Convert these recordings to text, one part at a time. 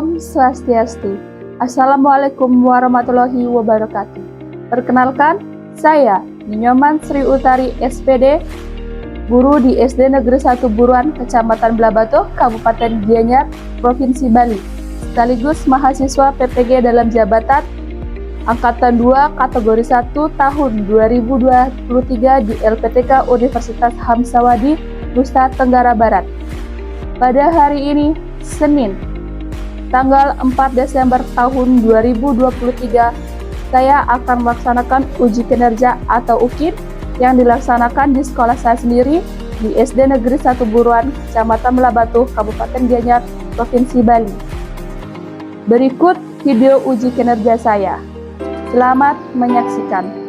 Om Swastiastu. Assalamualaikum warahmatullahi wabarakatuh. Perkenalkan, saya Nyoman Sri Utari SPD, guru di SD Negeri 1 Buruan, Kecamatan Blabato, Kabupaten Gianyar, Provinsi Bali, sekaligus mahasiswa PPG dalam jabatan Angkatan 2 Kategori 1 tahun 2023 di LPTK Universitas Hamsawati, Nusa Tenggara Barat. Pada hari ini, Senin, tanggal 4 Desember tahun 2023, saya akan melaksanakan uji kinerja atau UKIN yang dilaksanakan di sekolah saya sendiri di SD Negeri 1 Buruan, Kecamatan Blabato, Kabupaten Gianyar, Provinsi Bali. Berikut video uji kinerja saya. Selamat menyaksikan.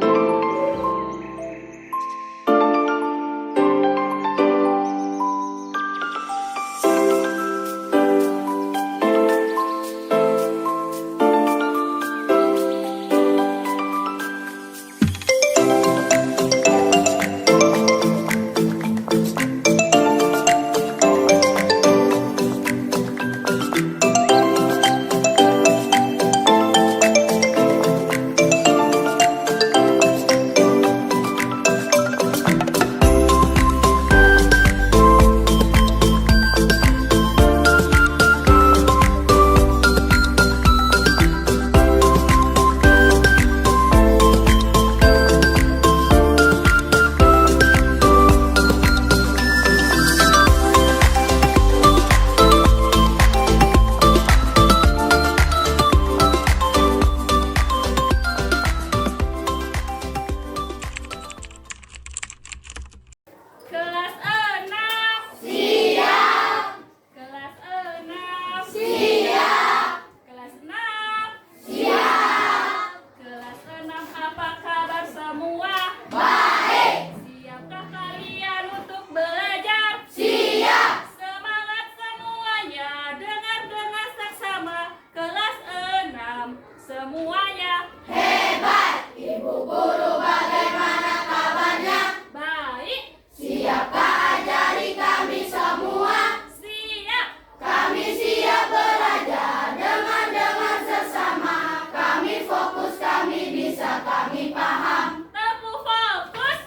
Semuanya hebat, Ibu Guru bagaimana kabarnya? Baik. Siapkah ajari kami semua? Siap. Kami siap belajar dengan sesama. Kami fokus, kami bisa, kami paham. Tepuk fokus.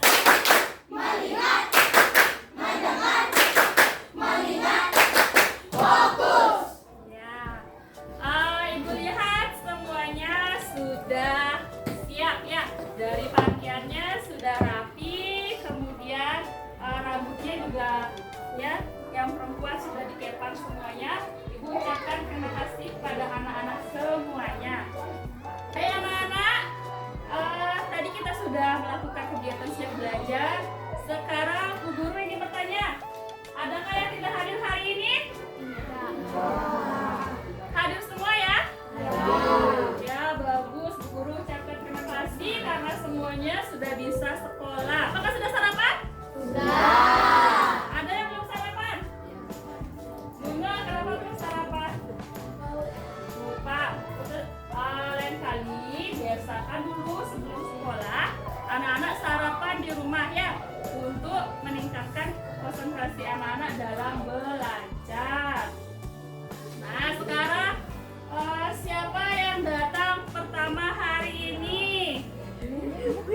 Melihat, mendengar, melihat, fokus. Ibu lihat semuanya sudah siap ya. Dari pakaiannya sudah rapi, kemudian rambutnya juga ya, yang perempuan sudah dikepang semuanya. Ibu ucapkan terima kasih kepada anak-anak semuanya. Hai anak-anak, tadi kita sudah melakukan kegiatan siap belajar. Sekarang Bu Guru ingin bertanya, adakah yang tidak hadir hari ini? Hadir semua ya? Ya, bagus. Bu Guru ucapkan terima kasih karena semuanya sudah bisa sekolah. Apakah sudah sarapan? Sudah. Ada yang belum sarapan? Bunga, kenapa belum sarapan? Lupa. Lain kali biasakan dulu sebelum sekolah anak-anak sarapan di rumah ya, untuk meningkatkan konsentrasi anak-anak dalam belajar. Nah, sekarang siapa yang datang pertama hari ini?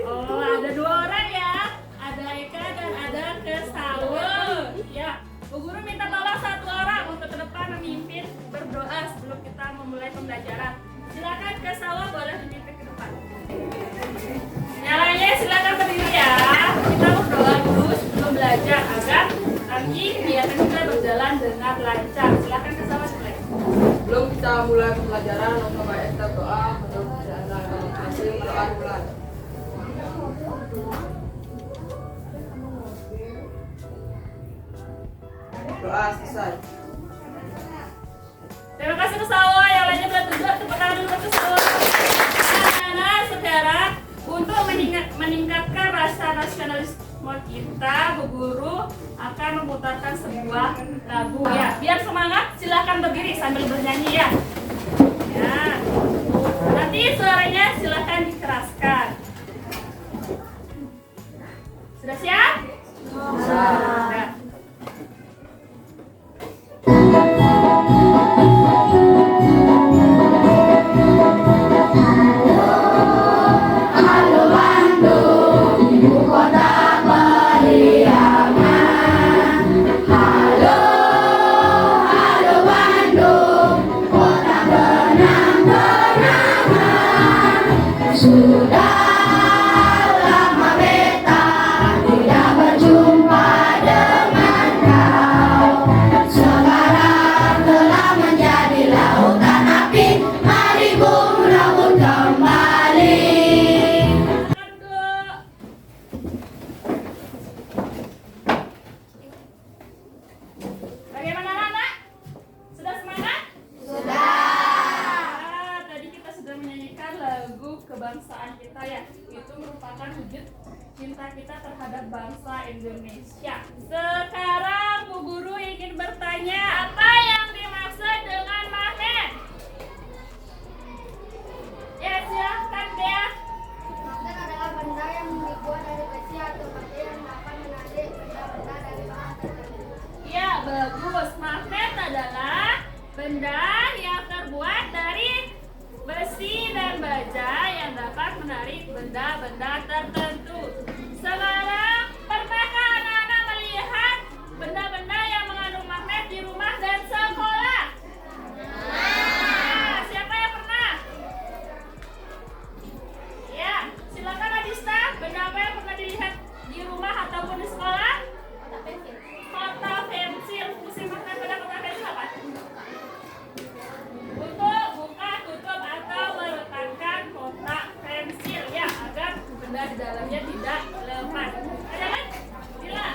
Oh, ada 2 orang ya. Ada Eka dan ada Kesawe. Ya, Bu Guru minta tolong 1 orang untuk ke depan memimpin berdoa sebelum kita memulai pembelajaran. Silakan Kesawe boleh memimpin ke depan. Nyalanya silakan berdiri ya. Kita berdoa dulu sebelum belajar agar nanti kegiatan kita berjalan dengan lancar. Silakan Kesawe mulai. Sebelum kita mulai pembelajaran, untuk kita doa untuk hasil berdoa bulan. Doa selesai. Terima kasih Kesawe. Yang lainnya boleh tunjuk tepuk tangan dulu Kesawe. Anak-anak, sekarang untuk meningkatkan rasa nasionalisme kita, Bu Guru akan memutarkan sebuah lagu ya. Biar semangat, silakan berdiri sambil bernyanyi ya. Ya. Nanti suaranya silakan dikeraskan. Sudah siap? Sudah. cinta kita terhadap bangsa Indonesia. Sekarang Bu Guru ingin bertanya, apa yang dimaksud dengan magnet? Ya, silahkan Dea. Magnet adalah benda yang dibuat dari besi atau batu yang dapat menarik benda-benda dari bahan tertentu. Ya, bagus. Magnet adalah benda yang terbuat dari besi dan baja yang dapat menarik benda-benda tertentu. Sekarang, pernahkah anak-anak melihat benda-benda yang mengandung magnet di rumah dan sekolah? Nah, siapa yang pernah? Ya, silakan Adista. Benda apa yang pernah dilihat di rumah ataupun di sekolah? Kotak pensil. Fungsi magnet pada kotak pensil apa? Untuk buka, tutup, atau meletakkan kotak pensil ya, agar benda di dalamnya tidak lepas. Ada kan? Sila.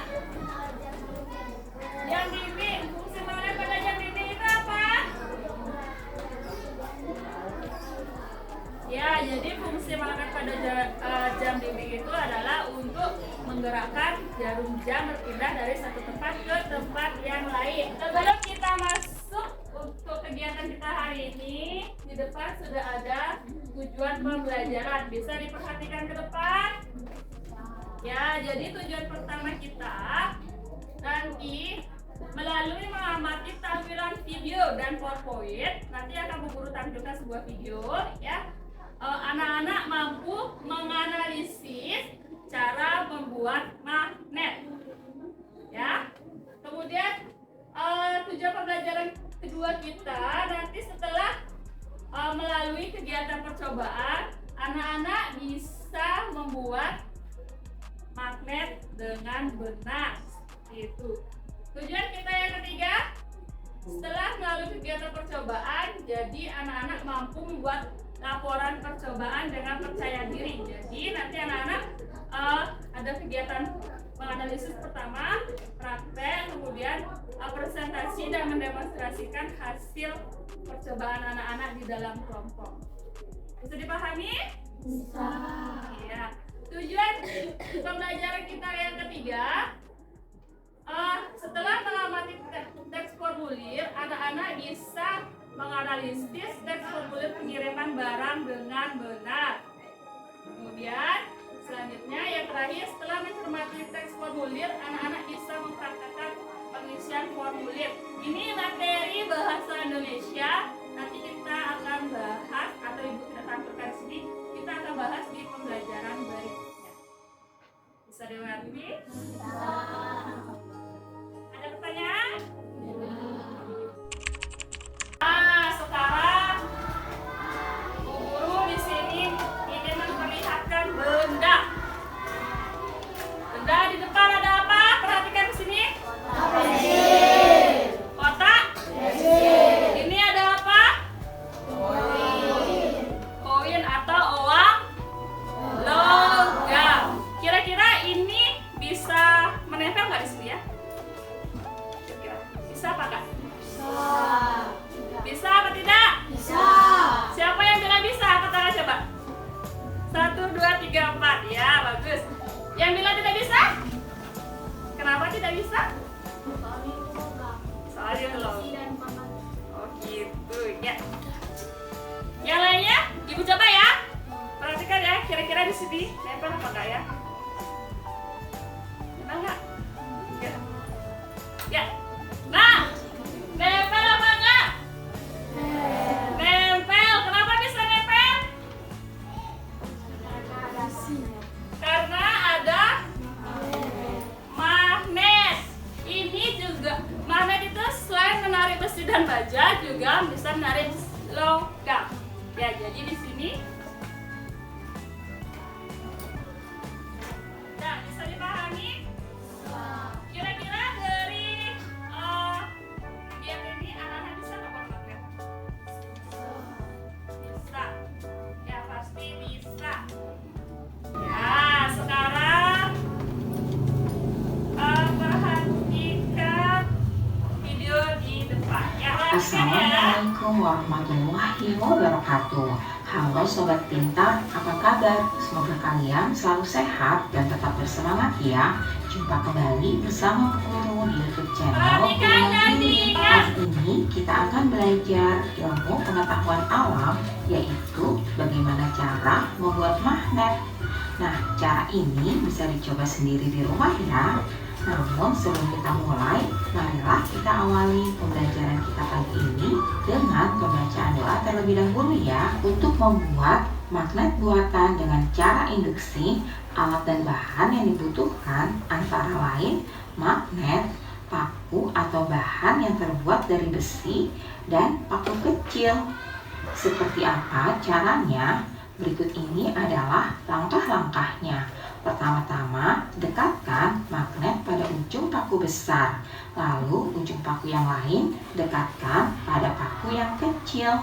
Jam dinding. Fungsi magnet pada jam dinding itu apa? Ya, jadi fungsi magnet pada jam dinding itu adalah untuk menggerakkan jarum jam berpindah dari satu tempat ke tempat yang lain. Sebelum kita masuk untuk kegiatan kita hari ini, di depan sudah ada tujuan pembelajaran. Bisa diperhatikan ke depan? Ya, jadi tujuan pertama kita nanti melalui mengamati tampilan video dan PowerPoint. Nanti akan Bu Guru tampilkan sebuah video ya. Anak-anak mampu menganalisis cara membuat magnet. Ya. Kemudian tujuan pembelajaran kedua kita nanti setelah melalui kegiatan percobaan, anak-anak bisa membuat magnet dengan benar. Itu. Tujuan kita yang ketiga, setelah melalui kegiatan percobaan, jadi anak-anak mampu membuat laporan percobaan dengan percaya diri. Jadi nanti anak-anak ada kegiatan menganalisis pertama, praktek, kemudian presentasi dan mendemonstrasikan hasil percobaan anak-anak di dalam kelompok. Bisa dipahami? Bisa. Ya. Tujuan pembelajaran kita yang ketiga, setelah mengamati teks formulir, anak-anak bisa menganalisis teks formulir pengiriman barang dengan benar. Kemudian selanjutnya yang terakhir, setelah mencermati teks formulir, anak-anak bisa mempraktekkan pengisian formulir. Ini materi bahasa Indonesia. Nanti kita akan bahas, atau Ibu tidak tampilkan di sini, kita akan bahas di pembelajaran berikutnya. Bisa dimengerti? Ada pertanyaan? Sekarang Bu Guru di sini ingin memperlihatkan benda. Benda di depan ada apa? Perhatikan di sini. Kotak. Ini ada apa? Koin atau uang logam. Kira-kira ini bisa menempel nggak di sini ya? Kira-kira bisa apa nggak? Bisa apa tidak? Bisa. Siapa yang bilang bisa? Angkat tangan coba. 1, 2, 3, 4. Ya, bagus. Yang bilang tidak bisa? Kenapa tidak bisa? Soalnya logam. Oh gitu ya. Yang lainnya, Ibu coba ya. Perhatikan ya, kira-kira di sini nempel apa enggak ya? Nempel nggak? Ya. Ya. Nah, nempel apa enggak? Nempel. Kenapa bisa nempel? Karena ada magnet. Ini juga magnet itu selain menarik besi dan baja, juga bisa menarik logam. Ya, jadi di sini. Nah, bisa dipahami? Kira-kira dari kegiatan ini anak-anak bisa nggak buat magnet? Bisa. Ya, pasti bisa. Ya, sekarang perhatikan video di depan. Ya, perhatikan ya. Assalamualaikum warahmatullahi wabarakatuh. Halo Sobat Pintar, apa kabar? Semoga kalian selalu sehat dan tetap bersama ya. Jumpa kembali bersama Bu Guru di YouTube channel Bu Perhatikan dan Guru. diingat. Hari ini kita akan belajar ilmu pengetahuan alam, yaitu bagaimana cara membuat magnet. Nah, cara ini bisa dicoba sendiri di rumah ya. Namun sebelum kita mulai, marilah kita awali pembelajaran kita pagi ini dengan pembacaan doa terlebih dahulu ya. Untuk membuat magnet buatan dengan cara induksi, alat dan bahan yang dibutuhkan antara lain magnet, paku atau bahan yang terbuat dari besi, dan paku kecil. Seperti apa caranya? Berikut ini adalah langkah-langkahnya. Pertama-tama, dekatkan magnet pada ujung paku besar. Lalu ujung paku yang lain dekatkan pada paku yang kecil.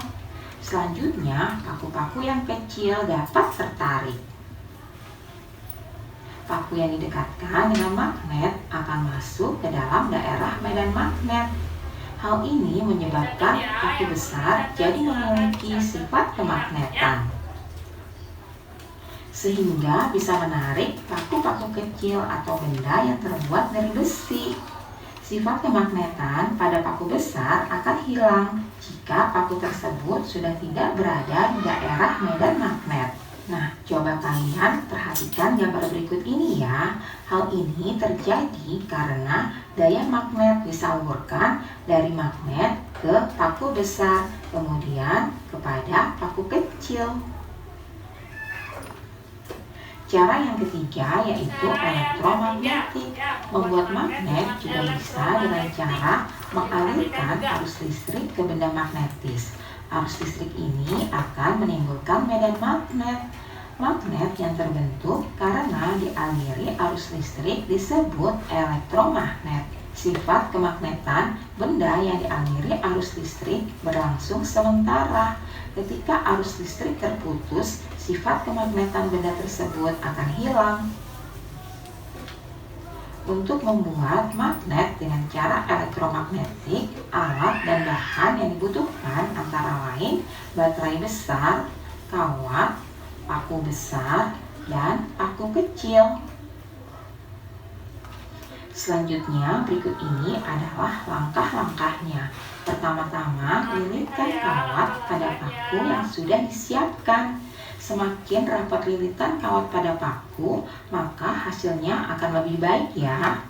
Selanjutnya, paku-paku yang kecil dapat tertarik. Paku yang didekatkan dengan magnet akan masuk ke dalam daerah medan magnet. Hal ini menyebabkan paku besar jadi memiliki sifat kemagnetan, sehingga bisa menarik paku-paku kecil atau benda yang terbuat dari besi. Sifat kemagnetan pada paku besar akan hilang jika paku tersebut sudah tidak berada di daerah medan magnet. Nah, coba kalian perhatikan gambar berikut ini ya. Hal ini terjadi karena daya magnet disalurkan dari magnet ke paku besar, kemudian kepada paku kecil. Cara yang ketiga yaitu elektromagnetik. Membuat magnet juga bisa dengan cara mengalirkan arus listrik ke benda magnetis. Arus listrik ini akan menimbulkan medan magnet. Magnet yang terbentuk karena dialiri arus listrik disebut elektromagnet. Sifat kemagnetan benda yang dialiri arus listrik berlangsung sementara. Ketika arus listrik terputus, sifat kemagnetan benda tersebut akan hilang. Untuk membuat magnet dengan cara elektromagnetik, alat dan bahan yang dibutuhkan antara lain baterai besar, kawat, paku besar, dan paku kecil. Selanjutnya, berikut ini adalah langkah-langkahnya. Pertama-tama, lilitkan kawat pada paku yang sudah disiapkan. Semakin rapat lilitan kawat pada paku, maka hasilnya akan lebih baik ya.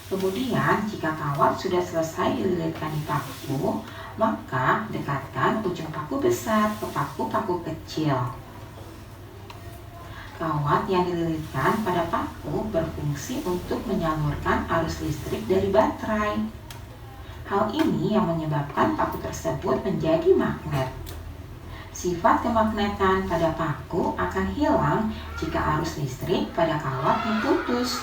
Kemudian, jika kawat sudah selesai dililitkan di paku, maka dekatkan ujung paku besar ke paku-paku kecil. Kawat yang dililitkan pada paku berfungsi untuk menyalurkan arus listrik dari baterai. Hal ini yang menyebabkan paku tersebut menjadi magnet. Sifat kemagnetan pada paku akan hilang jika arus listrik pada kawat diputus.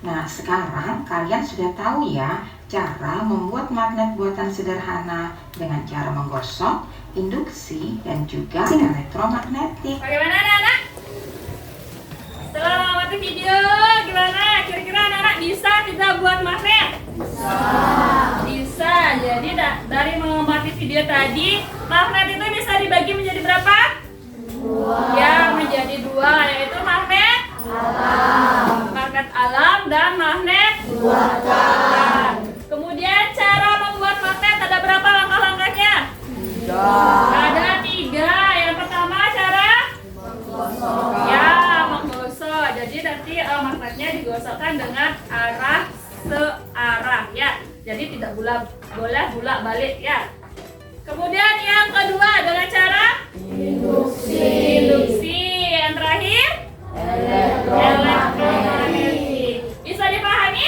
Nah, sekarang kalian sudah tahu ya cara membuat magnet buatan sederhana dengan cara menggosok, induksi, dan juga elektromagnetik. Bagaimana anak-anak? Setelah mengamati video, gimana? Kira-kira anak-anak bisa kita buat magnet? Bisa. Jadi dari mengamati video tadi, magnet itu bisa dibagi menjadi berapa? Ya, menjadi dua, yaitu magnet alam dan magnet buatan. Kemudian cara membuat magnet ada berapa langkah-langkahnya? Ada 3. Yang pertama cara menggosok. Jadi nanti magnetnya digosokkan dengan arah searah ya. Jadi tidak boleh bolak-balik ya. Kemudian yang kedua dengan cara induksi. Yang terakhir elektromagnetik. Bisa dipahami?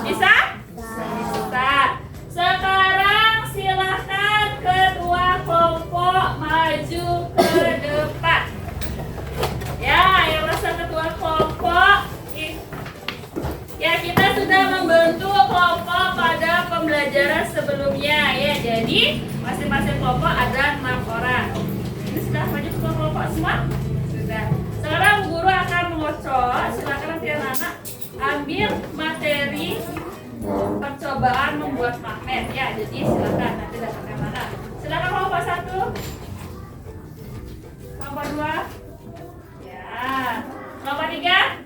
Bisa? Sekarang silahkan ketua kelompok maju ke depan. Ya, yang merasa ketua kelompok. Ya, kita sudah membentuk kelompok pada pembelajaran sebelumnya ya. Jadi masing-masing kelompok ada 6 orang. Ini sudah maju ketua kelompok semua? Sudah. Sekarang Bu Guru akan mengocok. Silakan nanti anak-anak ambil materi percobaan membuat magnet ya. Jadi silakan nanti dapatkan mana. Silakan kelompok 1, kelompok 2, ya, kelompok 3.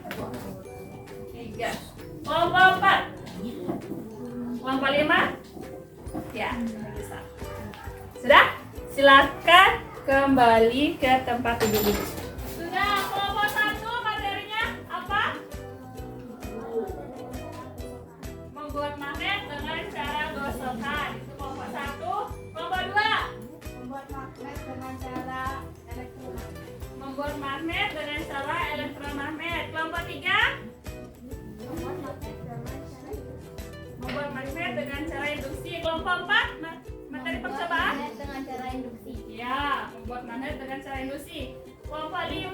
5? Ya, bisa. Sudah? Silakan kembali ke tempat duduk. Sudah, kelompok 1 materinya apa? Membuat magnet dengan cara gosokan. Itu kelompok 1. Kelompok 2. Membuat magnet dengan cara elektromagnet. Membuat magnet dengan cara elektromagnet. Kelompok 3. Membuat magnet dengan cara Membuat magnet dengan cara induksi. induksi. Kelompok 4. Materi percobaan. Magnet dengan cara induksi. Ya, membuat magnet dengan cara induksi. Kelompok 5.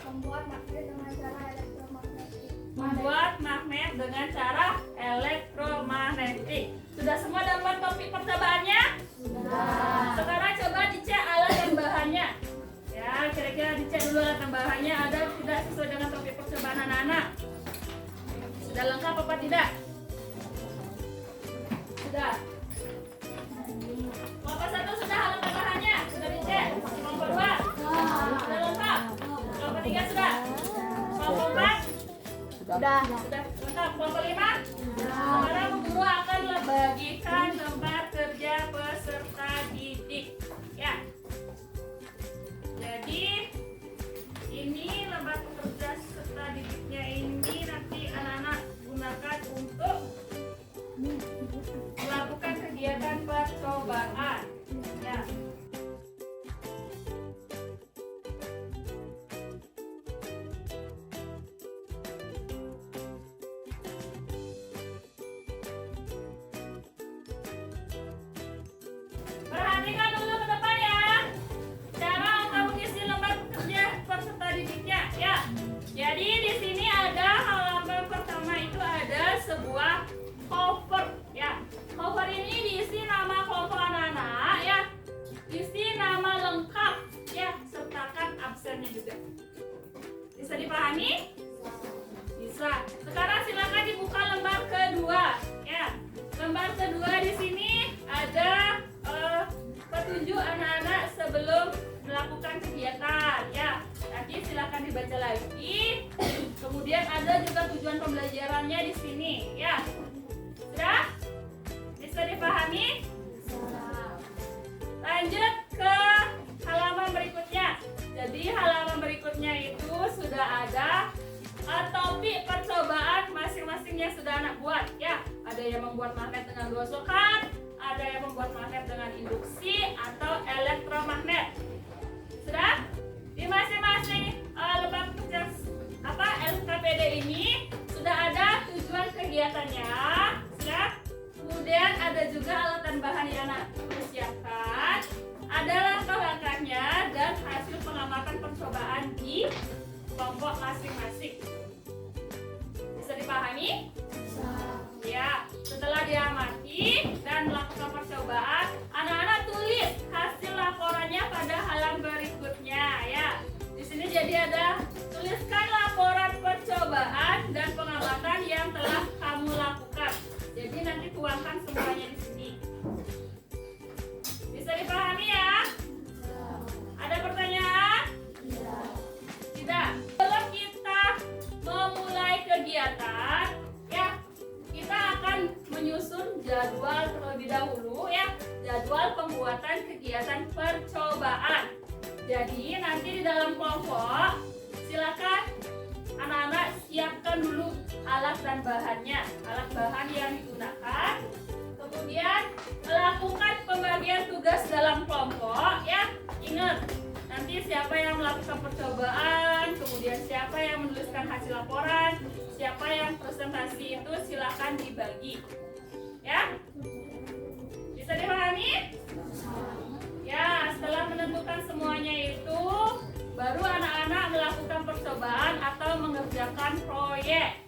Membuat magnet dengan cara elektromagnetik. Membuat magnet dengan cara elektromagnetik. Sudah semua dapat topik percobaannya? Sudah. Sekarang coba dicek alat dan bahannya. Ya, kira-kira dicek dulu alat dan bahannya ada tidak sesuai dengan topik percobaan anak-anak. Sudah lengkap apa tidak? Sudah. Kelompok 1 sudah alat dan bahannya? Sudah dicek? Kelompok 2? Sudah lengkap? Kelompok 3 sudah? Kelompok 4? Sudah. Sudah lengkap. Kelompok 5? Sekarang guru akan bagikan lembar kerja peserta didik. Ya. Jadi ini lembar kerja peserta didiknya ini nanti anak-anak gunakan untuk melakukan kegiatan percobaan. Ya. Perhatikan dulu ke depan ya. Cara kamu isi lembar kerja peserta didiknya ya. Jadi di sini ada halaman pertama itu ada sebuah cover ya. Cover ini diisi nama kelompok anak-anak ya. Isi nama lengkap ya, sertakan absennya juga. Bisa dipahami? Bisa. Sekarang silakan dibuka lembar kedua ya. Lembar kedua di sini ada petunjuk anak-anak sebelum melakukan kegiatan ya. Nanti silakan dibaca lagi. Kemudian ada juga tujuan pembelajarannya di sini ya. Sudah? Bisa dipahami? Lanjut ke halaman berikutnya. Jadi halaman berikutnya itu sudah ada topik percobaan masing-masing yang sudah anak buat ya. Ada yang membuat magnet dengan gosokan, ada yang membuat magnet dengan induksi atau elektromagnet. Sudah? Di masing-masing lembar kerja LKPD ini sudah ada tujuan kegiatannya. Sudah? Kemudian ada juga alat dan bahan yang anak persiapkan, ada langkah-langkahnya dan hasil pengamatan percobaan di kelompok masing-masing. Bisa dipahami? Ya, setelah diamati dan melakukan percobaan, anak-anak tulis hasil laporannya pada halaman berikutnya ya. Di sini jadi ada tuliskan laporan percobaan dan pengamatan yang telah kamu lakukan. Jadi nanti tuangkan semuanya di sini. Bisa dipahami ya? Ada pertanyaan? Tidak. Sebelum kita memulai kegiatan, ya, kita akan menyusun jadwal terlebih dahulu ya, jadwal pembuatan kegiatan percobaan. Jadi nanti di dalam kelompok silakan anak-anak siapkan dulu alat dan bahannya, alat bahan yang digunakan. Kemudian melakukan pembagian tugas dalam kelompok ya. Ingat, nanti siapa yang melakukan percobaan, kemudian siapa yang menuliskan hasil laporan, siapa yang presentasi itu silakan dibagi. Ya? Bisa dipahami? Ya, setelah menentukan semuanya itu, baru anak-anak melakukan percobaan atau mengerjakan proyek.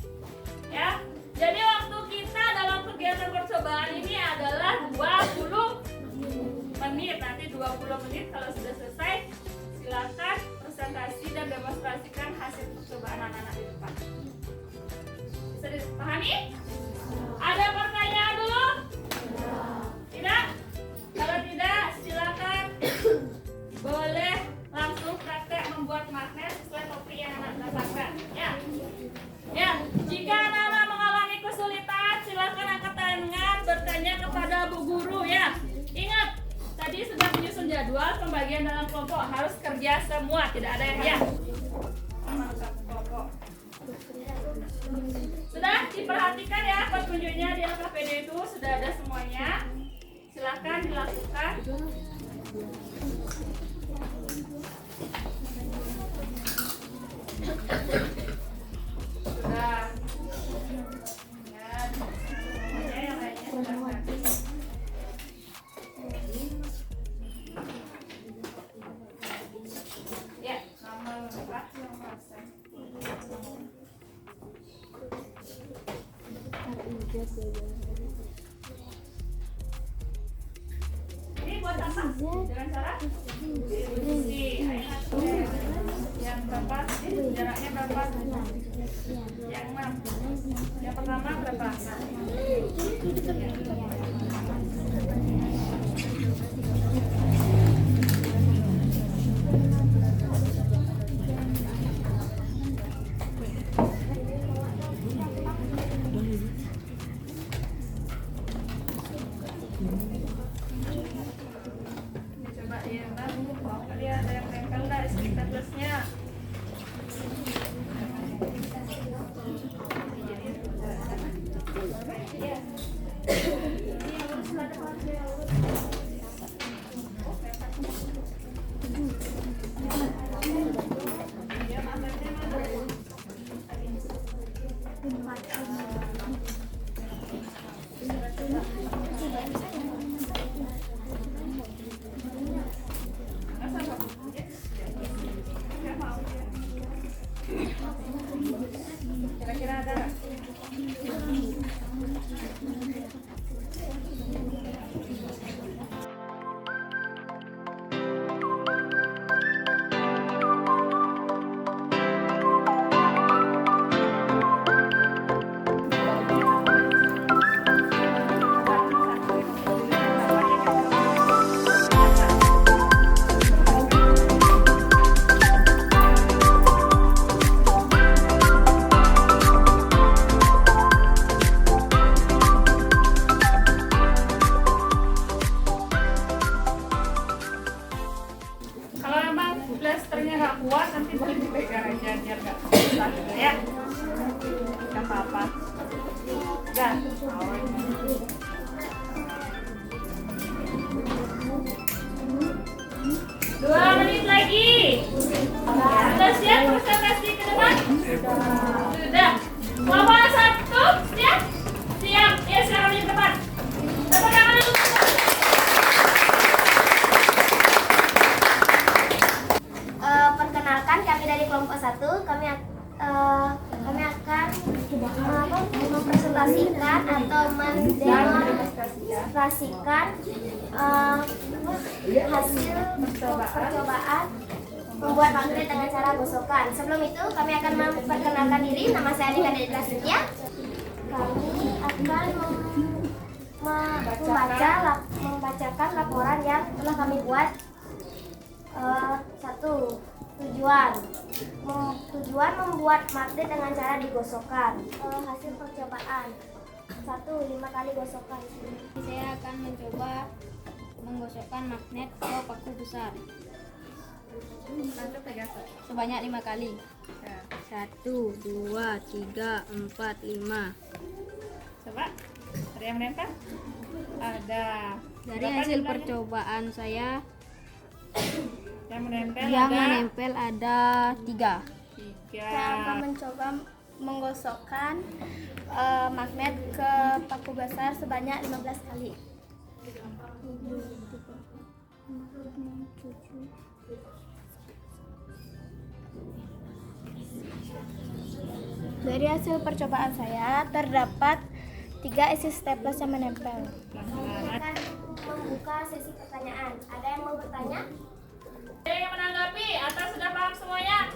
Ya. Jadi waktu kita dalam kegiatan percobaan ini adalah 20 menit. Nanti 20 menit kalau sudah selesai, silakan presentasi dan demonstrasikan hasil percobaan anak-anak di depan. Bisa dipahami? Ada pertanyaan dulu? Tidak? Kalau tidak, silakan boleh langsung praktek membuat magnet sesuai topik yang anak-anak dapatkan. Ya. Ya, jika anak-anak mengalami kesulitan, silakan angkat tangan bertanya kepada bagian dalam kelompok harus kerja semua, tidak ada yang diam. Sama satu kelompok. Sudah diperhatikan ya petunjuknya di LKPD itu sudah ada semuanya. Silakan dilakukan. Sudah. Ya, semuanya yang lainnya silakan. Ya, nama lengkap yang pasang. Ini buat apa? Dengan cara diskusi. Yang berapa? Jaraknya berapa? Yang mana? Yang pertama berapa? Coba ya, Bang. Mau kali ada yang nempel dari staplernya. Kira-kira ada nggak? Kalau emang blasternya nggak kuat, nanti boleh dipegang aja biar nggak susah gitu ya. Nggak apa-apa. Udah. 2 menit lagi. Sudah siap presentasi ke depan? Sudah. Kelompok 1 siap? Siap. Ya, silakan di depan. Tepuk tangan dulu. Perkenalkan, kami dari kelompok 1, kami akan mempresentasikan atau mendemonstrasikan hasil percobaan membuat magnet dengan cara gosokan. Sebelum itu, kami akan memperkenalkan diri. Nama saya Nika Dedra Setia. Kami akan membacakan laporan yang telah kami buat. 1. Tujuan membuat magnet dengan cara digosokkan. Hasil percobaan 1. 5 kali gosokan. Saya akan mencoba menggosokkan magnet ke paku besar sebanyak 5 kali. 1, 2, 3, 4, 5. Coba. Ada yang menempel? Ada. Dari Berapa hasil jumlahnya? percobaan saya Yang menempel yang ada menempel ada 3. 3. Saya akan mencoba menggosokkan magnet ke paku besar sebanyak 15 kali. Dari hasil percobaan saya terdapat 3 isi staples yang menempel. Akan membuka sesi pertanyaan. Ada yang mau bertanya? Ada yang menanggapi atau sudah paham semuanya?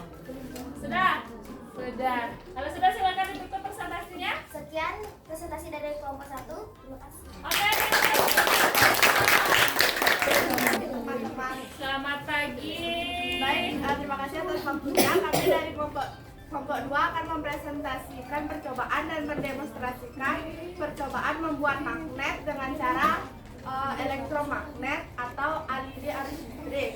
Sudah? Sudah. Kalau sudah silakan ditutup presentasinya. Sekian presentasi dari kelompok 1. Terima kasih. Oke. Selamat pagi. Baik, terima kasih atas waktunya. Kami dari kelompok 2 akan mempresentasikan percobaan dan mendemonstrasikan percobaan membuat magnet dengan cara elektromagnet atau aliri arus listrik.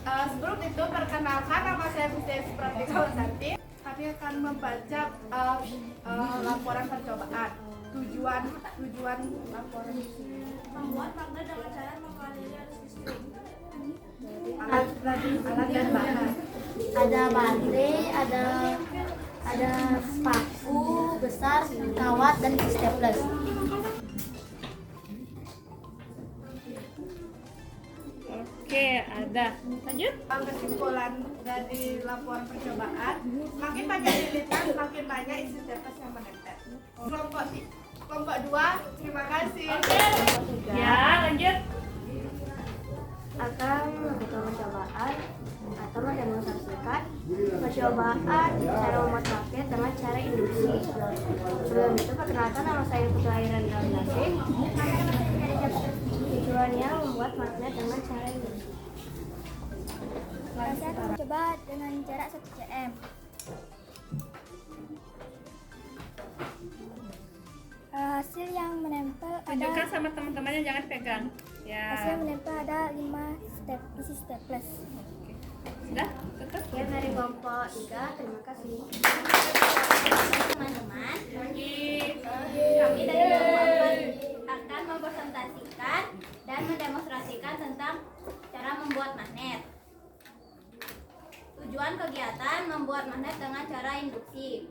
Sebelum itu perkenalkan, nama saya Mrs. Pratika Wasanti. Kami akan membaca laporan percobaan. Tujuan laporan membuat magnet dengan cara mengaliri arus listrik. Alat dan bahan. Ada baterai, ada paku besar, kawat, dan staples. Oke, ada. Lanjut. Kesimpulan dari laporan percobaan, makin banyak lilitan, makin banyak isi staples yang menempel. Kelompok 2, terima kasih. Oke. Ya, lanjut. Akan melakukan percobaan atau mendemonstrasikan percobaan cara membuat magnet dengan cara induksi. Sebelum itu perkenalkan, nama saya Putra Airan Dalnasih. Tujuannya membuat magnet dengan cara induksi. Saya akan mencoba dengan jarak 1 cm. Hasil yang menempel Tunjukkan ada sama teman-temannya, jangan pegang. hasil yang Ya. menempel ada 5 isi staples. Sudah? Tutup. Sekian dari kelompok 3, terima kasih. Teman-teman, Lagi. kami dari kelompok 4 akan mempresentasikan dan mendemonstrasikan tentang cara membuat magnet. Tujuan kegiatan membuat magnet dengan cara induksi.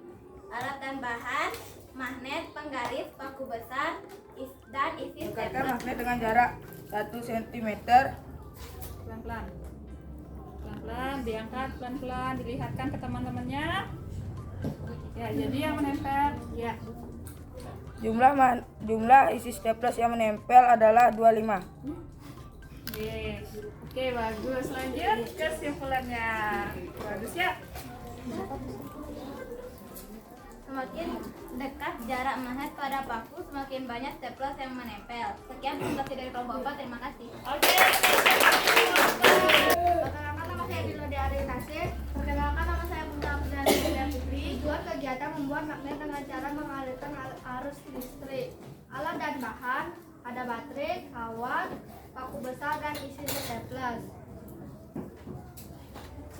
Alat dan bahan: magnet, penggaris, paku besar, dan isi Dekatkan staples. magnet dengan jarak 1 cm. Pelan-pelan. Pelan-pelan, diangkat pelan-pelan, dilihatkan ke teman-temannya. Ya, jadi yang menempel, ya. Jumlah isi staples yang menempel adalah 25. Oke, bagus. Lanjut kesimpulannya. Bagus ya. Semakin dekat jarak magnet pada paku, semakin banyak staples yang menempel. Sekian presentasi dari kelompok 4. Terima kasih. Oke. Perkenalkan, nama saya Dilode Ari Nasir. Perkenalkan, nama saya Bunda Putri Putri. Tujuan kegiatan membuat magnet dengan cara mengalirkan arus listrik. Alat dan bahan, ada baterai, kawat, paku besar, dan isi staples.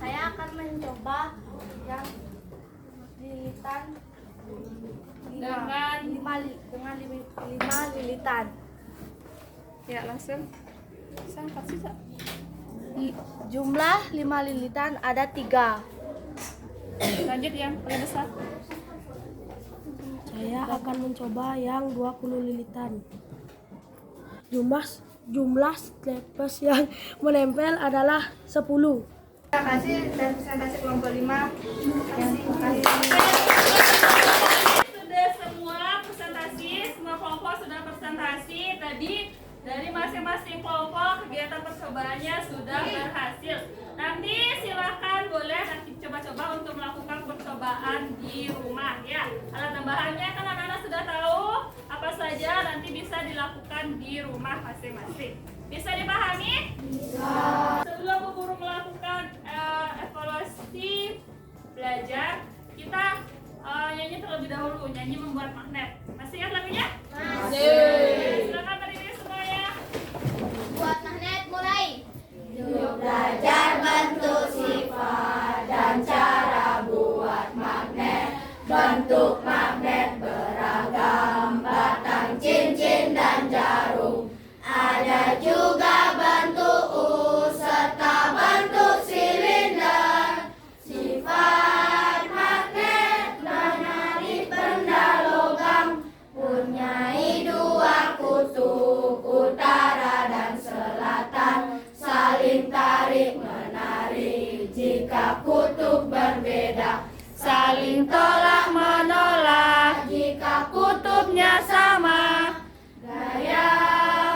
Saya akan mencoba yang lilitan Dengan 5 lilitan. ya langsung. Sangkat sih, Sa. Jumlah 5 lilitan ada 3. Lanjut yang paling besar. Saya akan mencoba yang 20 lilitan. Jumlah staples yang menempel adalah 10. Terima kasih dan presentasi kelompok 5. Terima kasih. Sudah semua presentasi, semua kelompok sudah presentasi. Tadi dari masing-masing kelompok kegiatan percobaannya sudah berhasil. Nanti silahkan boleh nanti coba-coba untuk melakukan percobaan di rumah ya. Alat tambahannya kan anak-anak sudah tahu apa saja, nanti bisa dilakukan di rumah masing-masing. Bisa dipahami? Bisa. Sebelum Bu Guru melakukan evaluasi belajar, kita nyanyi terlebih dahulu, nyanyi membuat magnet. Masih ingat lagunya? Masih. Silakan berdiri semuanya. Buat magnet mulai. Belajar bentuk, sifat, dan cara buat magnet. Bentuk magnet beragam, batang, cincin, dan jarum. Ada juga bentuk U serta bentuk silinder. Sifat magnet menarik benda logam, punyai 2 kutub, utara dan selatan, saling tarik menarik. Jika kutub berbeda, saling tolak menolak. Jika kutubnya sama, gaya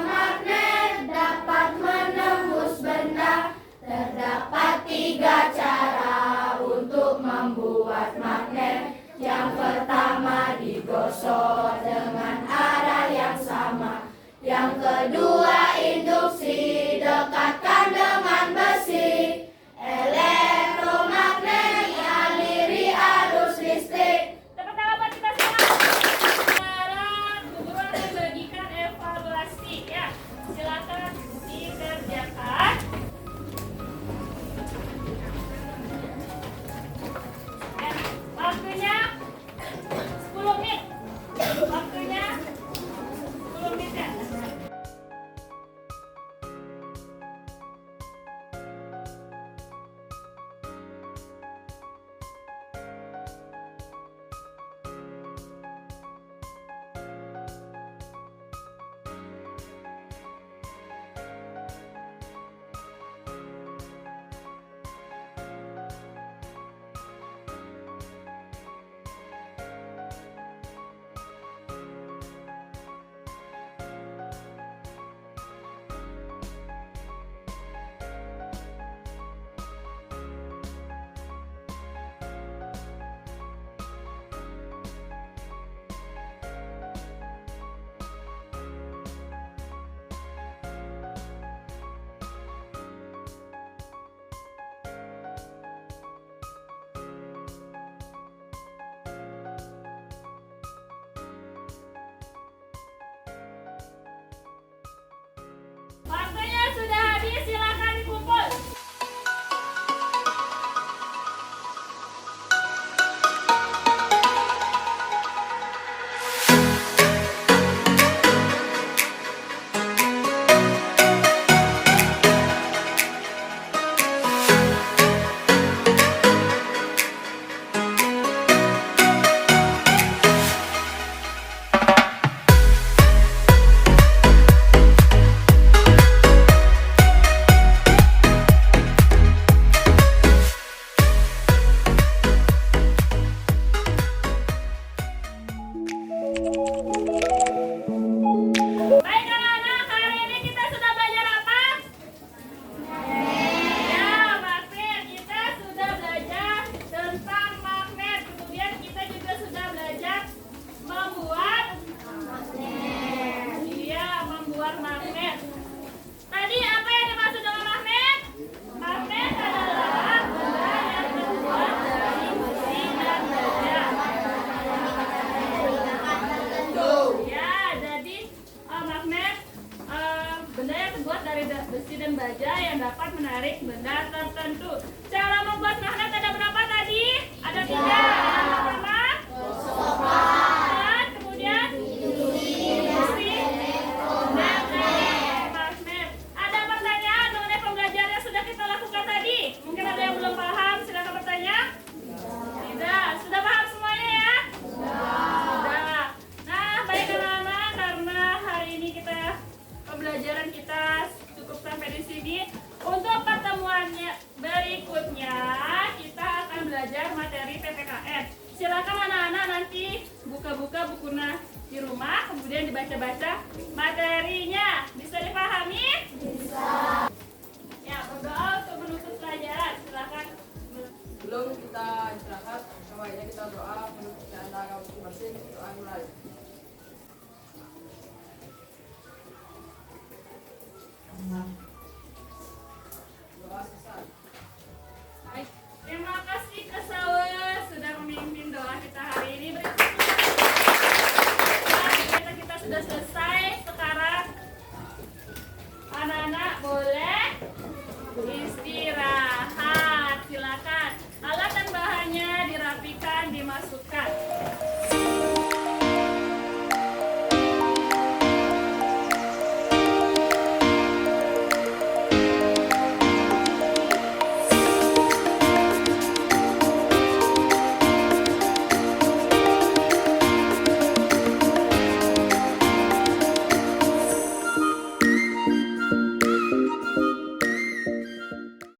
magnet dapat menembus benda. Terdapat 3 cara untuk membuat magnet. Yang pertama, digosok dengan arah yang sama. Yang kedua, induksi, dekatkan dengan besi. Elektromagnet aliri arus listrik. Tepuk tangan buat kita semua. Sekarang Bu Guru akan bagikan evaluasi ya. silakan anak-anak nanti buka-buka bukunya di rumah, kemudian dibaca-baca materinya. Bisa dipahami? Bisa. Ya, berdoa untuk menutup pelajaran. Silakan. Sebelum kita istirahat, sebaiknya kita doa menutup antara masing-masing. Doa mulai. Doa selesai. Baik. Terima kasih Kak Sawa sudah memimpin doa kita hari ini. Berikutnya kita sudah selesai.